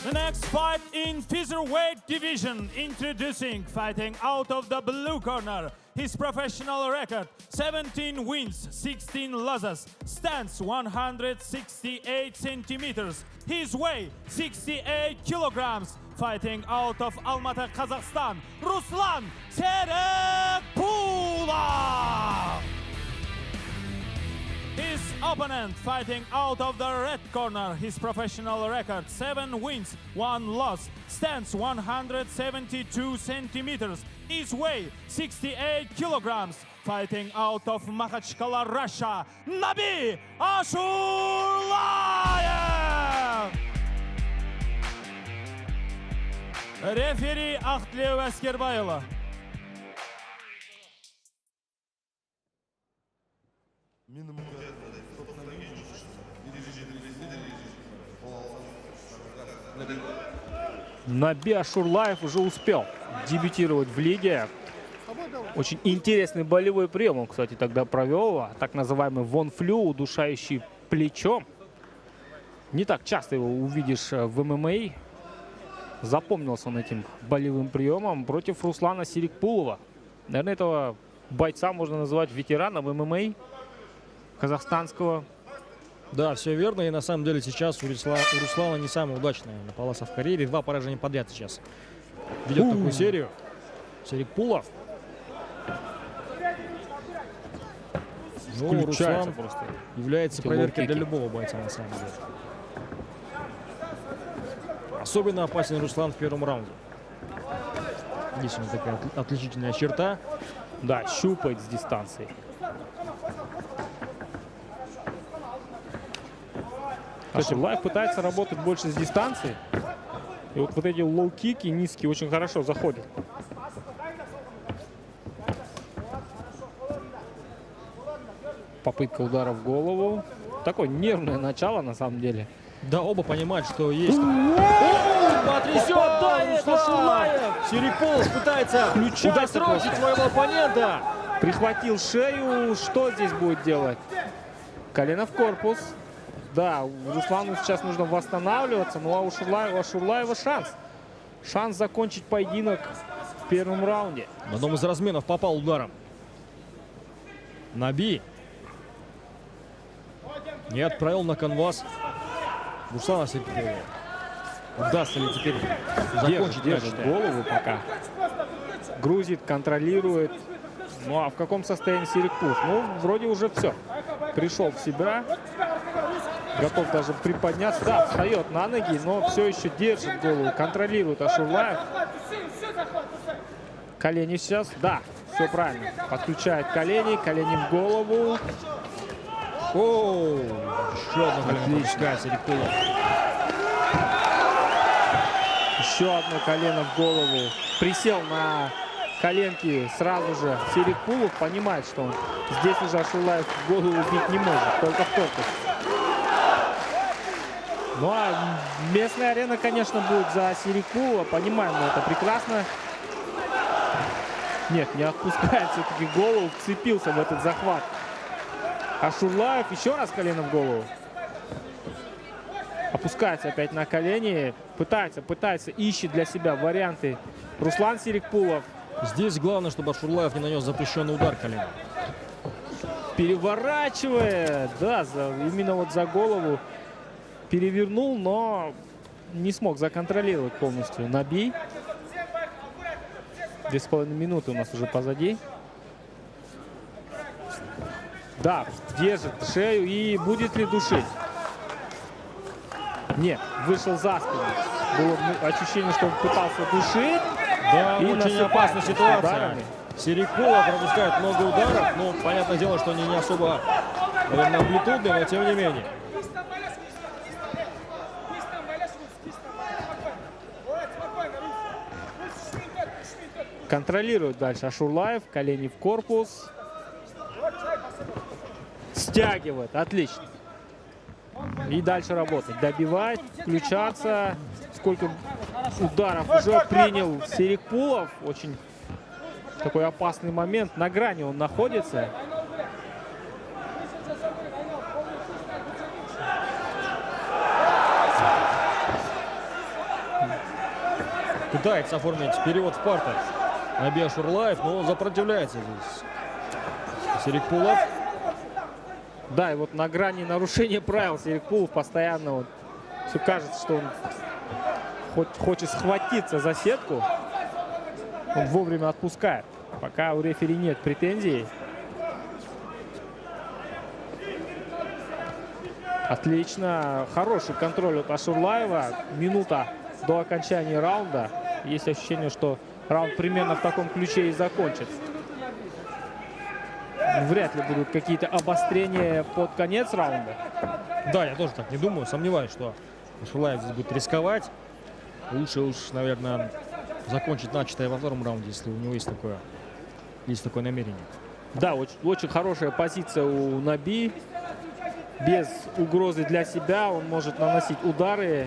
The next fight in featherweight division, introducing, fighting out of the blue corner, his professional record, 17 wins, 16 losses, stands 168 centimeters, his weight 68 kilograms, fighting out of Almaty, Kazakhstan, Ruslan Serikpulov. His opponent, fighting out of the red corner, his professional record, 7 wins, 1 loss, stands 172 centimeters, his weight 68 kilograms, fighting out of Makhachkala, Russia, Nabi Ashurlayev. Рефери Ақтілеу Әскербайұлы. Наби Ашурлаев уже успел дебютировать в лиге. Очень интересный болевой прием он, кстати, тогда провел. Так называемый вонфлю, удушающий плечом. Не так часто его увидишь в ММА. Запомнился он этим болевым приемом против Руслана Серикпулова. Наверное, этого бойца можно назвать ветераном ММА казахстанского. Да, все верно. И на самом деле сейчас у Руслана не самая удачная полоса в карьере. 2 поражения подряд сейчас ведет такую серию. Серикпулов. Ну, Руслан просто является проверкой для любого бойца на самом деле. Особенно опасен Руслан в первом раунде. Здесь у него такая отличительная черта. Да, щупает с дистанции. Ашурлаев пытается работать больше с дистанции. И вот эти лоу-кики низкие очень хорошо заходят. Попытка удара в голову. Такое нервное начало на самом деле. Да, оба понимают, что есть. Потрясет Ашурлаев! Серикпулов пытается удосрочить своего оппонента. Прихватил шею. Что здесь будет делать? Колено в корпус. Да, Руслану сейчас нужно восстанавливаться. Ну а у Ашурлаева шанс. Шанс закончить поединок в первом раунде. В одном из разменов попал ударом. Наби. Не отправил на канвас Руслана Серикпулова. Удастся ли теперь закончить держит голову пока. Грузит, контролирует. Ну а в каком состоянии Серикпулов? Ну, вроде уже все. Пришел в себя. Готов даже приподняться. Да, встает на ноги, но все еще держит голову. Контролирует Ашурлаев. Колени сейчас. Да, все правильно. Подключает колени. Колени в голову. О, еще одно колено пропускает Серикпулов. Еще одно колено в голову. Присел на коленки сразу же. Серикпулов понимает, что он здесь уже Ашурлаев в голову бить не может. Только в корпус. Ну а местная арена, конечно, будет за Серикпулова. Понимаем мы это прекрасно. Нет, не отпускает все-таки голову. Вцепился в этот захват. Ашурлаев еще раз колено в голову. Опускается опять на колени. Пытается, ищет для себя варианты Руслан Серикпулов. Здесь главное, чтобы Ашурлаев не нанес запрещенный удар коленом. Переворачивая. Да, именно вот за голову. Перевернул, но не смог законтролировать полностью Наби. 2,5 минуты у нас уже позади. Да, держит шею и будет ли душить? Нет, вышел за спину. Было ощущение, что он пытался душить. Да, и очень опасная ситуация. Ударами. Серикпулов пропускает много ударов. Ну, понятное дело, что они не особо, наверное, амплитудные, но тем не менее. Контролирует дальше Ашурлаев. Колени в корпус. Стягивает. Отлично. И дальше работать. Добивать, включаться. Сколько ударов уже принял Серикпулов. Очень такой опасный момент. На грани он находится. Пытается оформить перевод в партер Наби Ашурлаев, но сопротивляется здесь Серикпулов. Да, и вот на грани нарушения правил Серикпулов постоянно вот, все кажется, что он хочет схватиться за сетку. Он вовремя отпускает. Пока у рефери нет претензий. Отлично. Хороший контроль от Ашурлаева. Минута до окончания раунда. Есть ощущение, что раунд примерно в таком ключе и закончится. Вряд ли будут какие-то обострения под конец раунда. Да, я тоже так не думаю. Сомневаюсь, что Ашурлаев здесь будет рисковать. Лучше уж, наверное, закончить начатое во втором раунде, если у него есть такое намерение. Да, очень хорошая позиция у Наби. Без угрозы для себя он может наносить удары.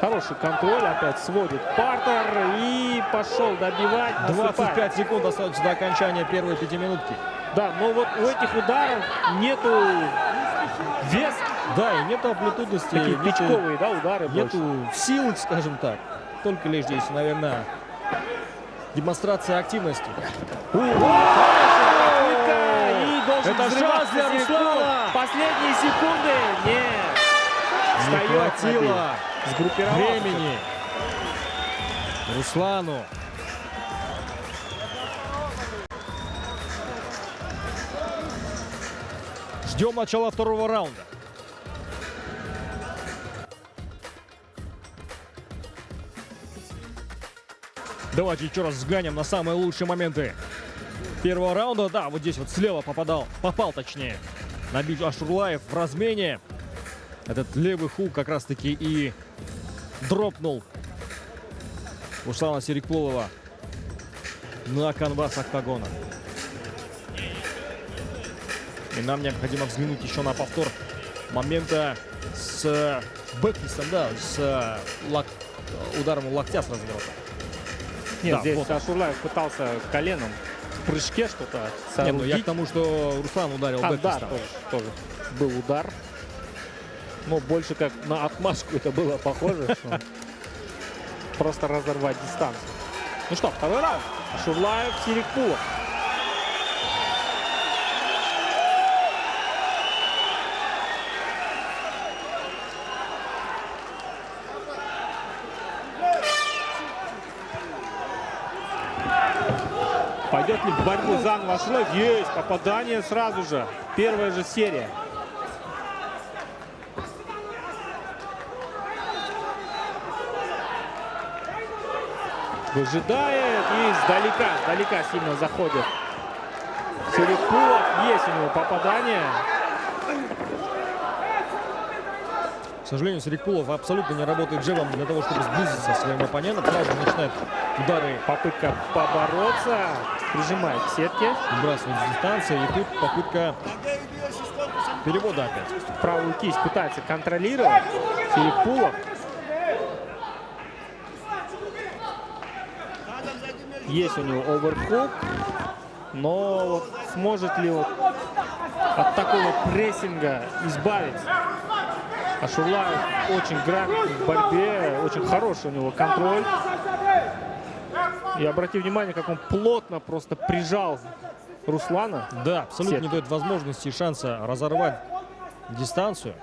Хороший контроль, опять сводит партер и пошел добивать. 25 секунд остается до окончания первой пятиминутки. Да, но вот у этих ударов нету веса. Да, и нету амплитудности, Такие бичковые, да, удары нету больше. сил, скажем так. Только лишь здесь, наверное, демонстрация активности. И должен Это взрываться шанс для Серикпулов. Руслана. Последние секунды. Нет. Не Встает хватило Наби. Сгруппировался. времени Руслану. Ждем начала второго раунда. Давайте еще раз взглянем на самые лучшие моменты первого раунда. Да, вот здесь вот слева попал точнее Наби Ашурлаев в размене. Этот левый хук как раз таки и дропнул Руслана Серикпулова на канвас октагона. И нам необходимо взглянуть еще на повтор момента с бэкфистом, да, с ударом локтя с разворота. Нет, Да, здесь вот. Ашурлаев пытался коленом в прыжке что-то Нет, ну я соорудить. к тому, что Руслан ударил Да, бэкфистом. тоже был удар. Но больше как на отмашку это было похоже. Что просто разорвать дистанцию. Ну что, второй раунд. Ашурлаев, Серикпулов. Пойдет ли в борьбу заново Ашурлаев? Есть попадание сразу же. Первая же серия. Выжидает и сдалека сильно заходит. Серикпулов, есть у него попадание. К сожалению, Серикпулов абсолютно не работает джебом для того, чтобы сблизиться со своим оппонентом. Сразу же начинает удары, Попытка побороться. Прижимает к сетке. выбрасывать с дистанции. И тут попытка перевода опять. Правую кисть пытается контролировать. Серикпулов. Есть у него оверхук. Но вот сможет ли вот от такого прессинга избавиться? Ашурлаев очень грамотный в борьбе. Очень хороший у него контроль. И обрати внимание, как он плотно просто прижал Руслана. Да, абсолютно Сетка. не дает возможности и шанса разорвать дистанцию.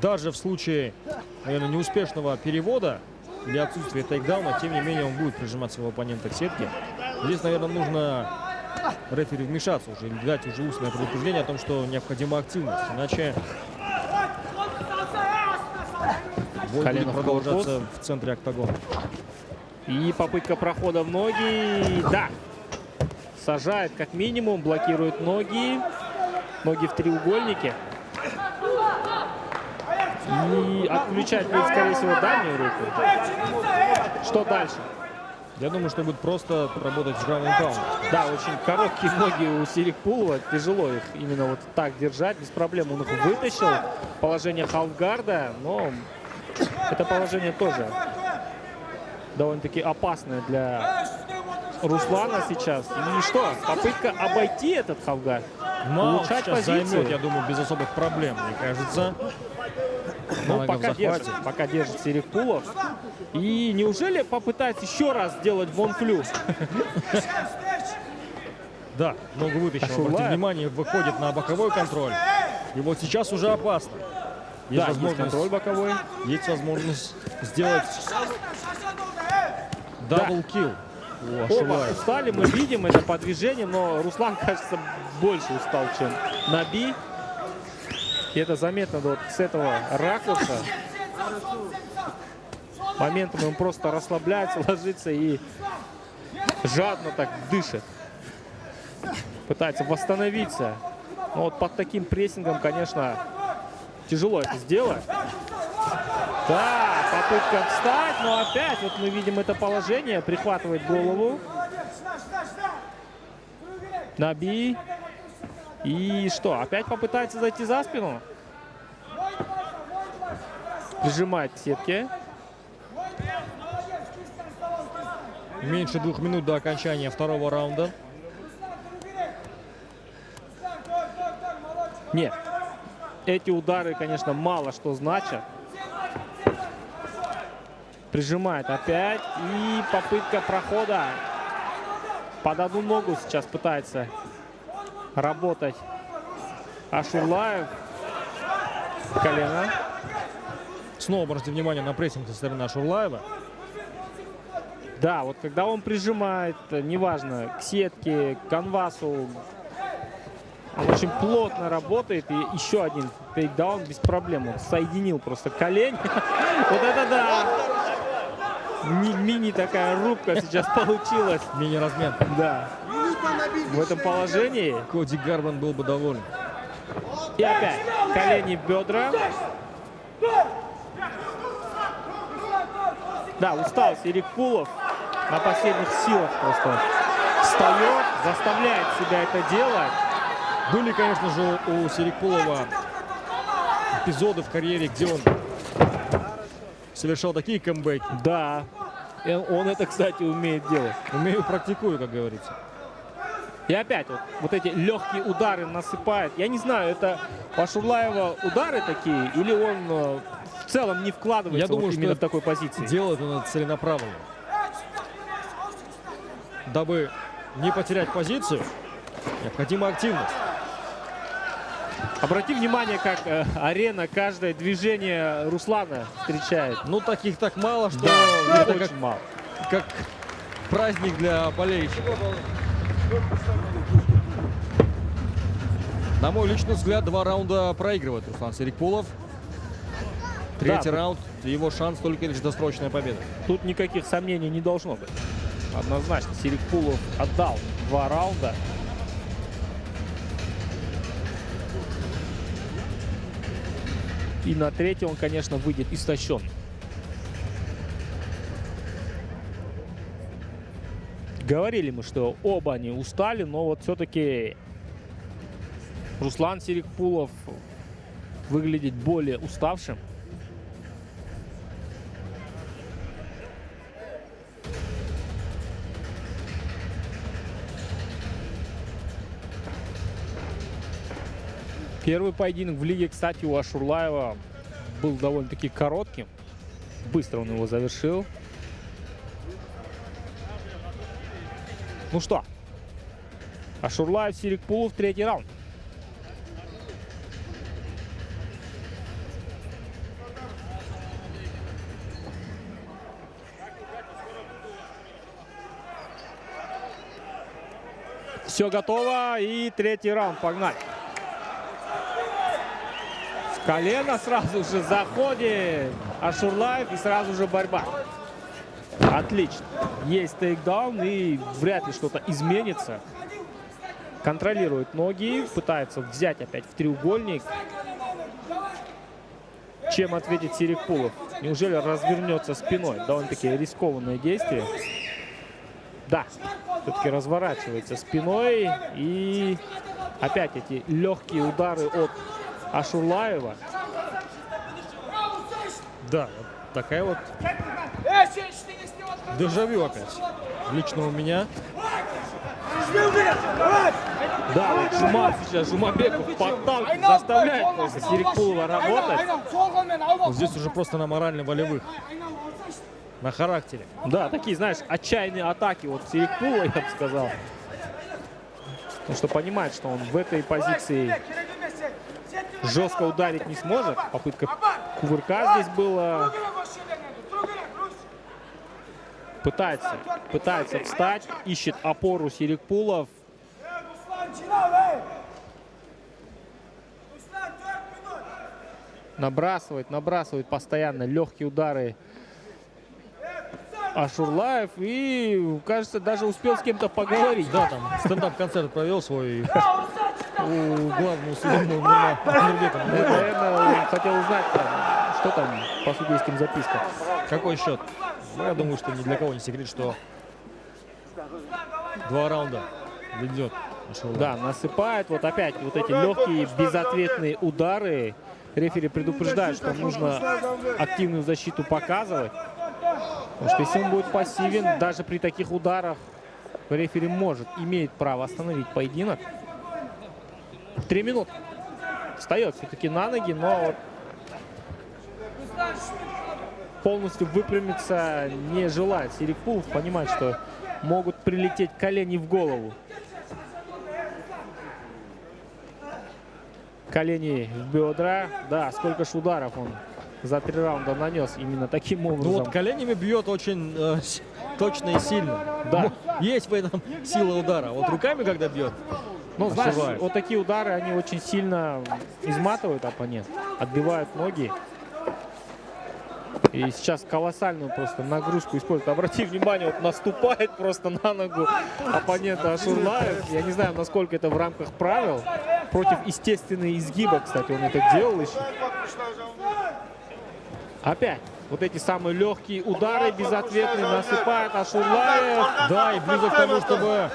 Даже в случае, наверное, неуспешного перевода или отсутствия тейкдауна, тем не менее, он будет прижимать своего оппонента к сетке. Здесь, наверное, нужно рефери вмешаться уже, или дать уже устное предупреждение о том, что необходима активность. Иначе бой Колено будет в продолжаться в центре октагона. И попытка прохода в ноги. Да. Сажает как минимум, блокирует ноги. Ноги в треугольнике. И отключать будет, скорее всего, дальнюю руку. Что дальше? Я думаю, что будет просто работать с ground and pound. Да, очень короткие ноги у Серикпулова. Тяжело их именно вот так держать. Без проблем он их вытащил. Положение халфгарда. Но это положение тоже довольно-таки опасное для Руслана сейчас. И что? Попытка обойти этот халфгард. Но Улучшать сейчас позицию. займет, я думаю, без особых проблем, мне кажется. На ногах пока захвате. пока держит Серикпулов. И неужели попытается еще раз сделать вонфлю? Да, ногу вытащил. Ашурлаев. Обратите внимание, выходит на боковой контроль. И вот сейчас уже опасно. Да, есть контроль боковой. Есть возможность сделать даблкил. Оба устали, мы видим это по движению, но Руслан, кажется, больше устал, чем Наби. И это заметно вот с этого ракурса. Моментом он просто расслабляется, ложится и жадно так дышит. Пытается восстановиться. Но вот под таким прессингом, конечно, тяжело это сделать. Да, попытка встать, но опять вот мы видим это положение. Прихватывает голову. Наби. И что, опять попытается зайти за спину? Прижимает к сетке. Меньше 2 минут до окончания второго раунда. Нет, эти удары, конечно, мало что значат. Прижимает опять. И попытка прохода. Под одну ногу сейчас пытается работать Ашурлаев. Колено. Снова обратите внимание на прессинг со стороны Ашурлаева. Да, вот когда он прижимает, неважно, к сетке, к канвасу, он очень плотно работает. И еще один тейкдаун без проблем. Он соединил просто колень. Вот это да! Мини такая рубка сейчас получилась. Мини-размен. Да. В этом положении. Коди Гарбан был бы доволен. И опять колени, бедра. Да, устал Серикпулов. На последних силах просто встает, заставляет себя это делать. Были, конечно же, у Серикпулова эпизоды в карьере, где он совершал такие камбэки. Да, он это, кстати, умеет делать. Умею, практикую, как говорится. И опять вот эти легкие удары насыпает. Я не знаю, это у Ашурлаева удары такие, или он в целом не вкладывается. Я думаю, вот именно что в такой позиции. Делает он это целенаправленно. Дабы не потерять позицию, необходима активность. Обрати внимание, как арена каждое движение Руслана встречает. Ну, таких так мало, что Да, это очень мало. как праздник для болельщиков. На мой личный взгляд, 2 раунда проигрывает Руслан Серикпулов. Третий раунд, его шанс только лишь досрочная победа. Тут никаких сомнений не должно быть. Однозначно, Серикпулов отдал 2 раунда. И на третий он, конечно, выйдет истощен. Говорили мы, что оба они устали, но вот все-таки Руслан Серикпулов выглядит более уставшим. Первый поединок в лиге, кстати, у Ашурлаева был довольно-таки коротким. Быстро он его завершил. Ну что, Ашурлаев, Серикпулов, 3-й раунд. Все готово, и 3-й раунд, погнали. С колена сразу же заходит Ашурлаев, и сразу же борьба. Отлично. Есть тейкдаун, и вряд ли что-то изменится. Контролирует ноги, пытается взять опять в треугольник. Чем ответит Серикпулов? Неужели развернется спиной? Довольно-таки рискованное действие. Да, все-таки разворачивается спиной. И опять эти легкие удары от Ашурлаева. Да, вот такая вот дежавю опять. Лично у меня. Да, вот Жумар сейчас, Жумабеков подталкивает, заставляет просто Серикпулова работать. Вот здесь уже просто на морально-волевых, на характере. Да, такие, знаешь, отчаянные атаки вот Серикпулова, я бы сказал. Потому что понимает, что он в этой позиции жестко ударить не сможет. Попытка кувырка здесь была. Пытается встать, ищет опору Серикпулов. Набрасывает постоянно легкие удары Ашурлаев. И, кажется, даже успел с кем-то поговорить. Да, там стендап-концерт провел свой у главного судебного Нурбека. Наверное, он хотел узнать, что там по судейским запискам. Какой счет? Ну, я думаю, что ни для кого не секрет, что 2 раунда ведет Ашурлаев. Да, насыпает. Вот опять вот эти легкие безответные удары. Рефери предупреждает, что нужно активную защиту показывать. Потому что если он будет пассивен, даже при таких ударах, рефери имеет право остановить поединок. 3 минуты. Встает все-таки на ноги, но вот полностью выпрямиться не желает Серикпулов. Понимает, что могут прилететь колени в голову. Колени в бедра. Да, сколько ж ударов он за 3 раунда нанес именно таким образом. Ну вот коленями бьет очень точно и сильно. Да. Есть в этом сила удара. Вот руками, когда бьет, Ну, знаешь, Ашурлаев. вот такие удары, они очень сильно изматывают оппонента, отбивают ноги. И сейчас колоссальную просто нагрузку использует. Обрати внимание, вот наступает просто на ногу оппонента Ашурлаев. Я не знаю, насколько это в рамках правил. Против естественного изгиба, кстати, он это делал еще. Опять вот эти самые легкие удары безответные насыпает Ашурлаев. да, и близок к тому, чтобы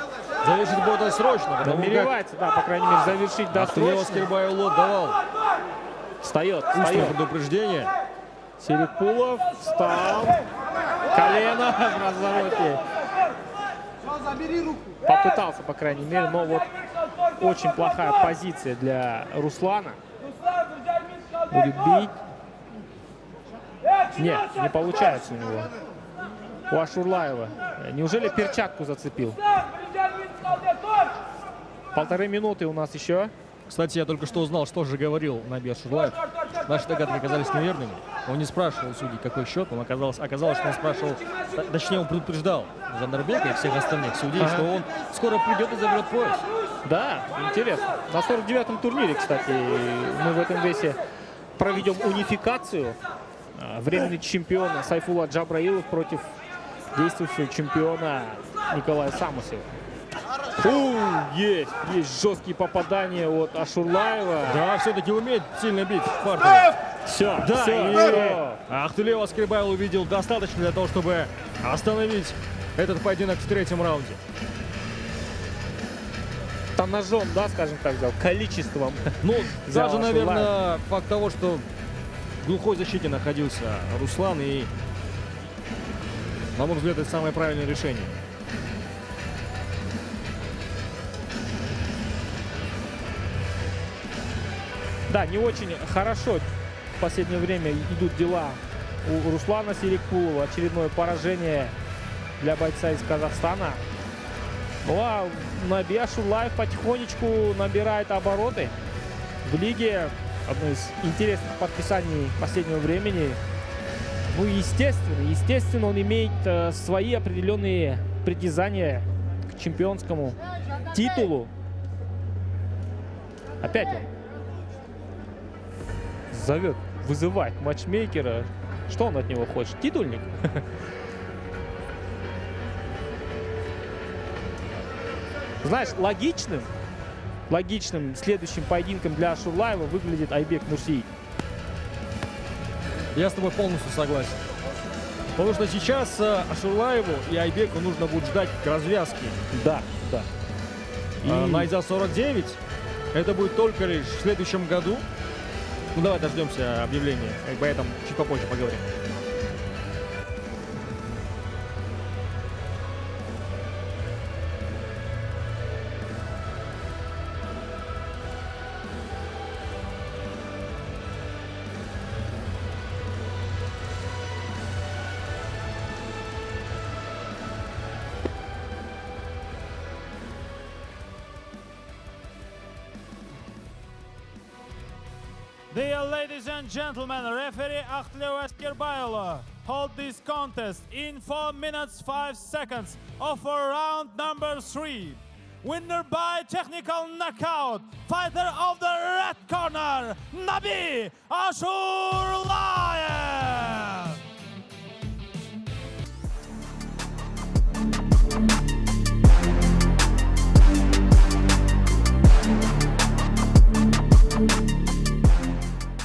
завершить бой досрочно. Потому как Намеревается, да, по крайней мере, завершить Ахтылева досрочно. Скирбай-Улот давал Встает. устное предупреждение. Серикпулов встал. Колено в развороте. Попытался, по крайней мере, но вот очень плохая позиция для Руслана. Будет бить. Нет, не получается у него. У Ашурлаева. Неужели перчатку зацепил? 1,5 минуты у нас еще. Кстати, я только что узнал, что же говорил Наби Ашурлаев. Наши догадки оказались неверными. Он не спрашивал судей, какой счет. Оказалось, что он спрашивал, точнее, он предупреждал Жандарбека и всех остальных судей, что он скоро придет и заберет пояс. Да, интересно. На 49-м турнире, кстати, мы в этом весе проведем унификацию. Временный чемпион Сайфулла Джабраилов против действующего чемпиона Николая Самусева. Есть жесткие попадания от Ашурлаева. Да, все-таки умеет сильно бить в партии. Все, Да, все. и Ахтылева Скирбайл увидел достаточно для того, чтобы остановить этот поединок в 3-м раунде. Ножом, да, скажем так, количеством. Ну, взял даже, Ашурлаев. наверное, факт того, что в глухой защите находился Руслан, и, на мой взгляд, это самое правильное решение. Да, не очень хорошо в последнее время идут дела у Руслана Серикпулова. Очередное поражение для бойца из Казахстана. Ну а Наби Ашурлаев потихонечку набирает обороты в лиге. Одно из интересных подписаний последнего времени. Ну естественно, он имеет свои определенные притязания к чемпионскому титулу. Опять он зовет, вызывает матчмейкера. Что он от него хочет? Титульник? Знаешь, логичным следующим поединком для Ашурлаева выглядит Айбек Нурсиев. Я с тобой полностью согласен. Потому что сейчас Ашурлаеву и Айбеку нужно будет ждать к развязке. Да. Найза 49. Это будет только лишь в следующем году. Ну давай дождемся объявления. Об этом чуть попозже поговорим. Dear ladies and gentlemen, referee Akhleu Askerbayoglu hold this contest in 4 minutes 5 seconds of round number 3. Winner by technical knockout, fighter of the red corner, Nabi Ashur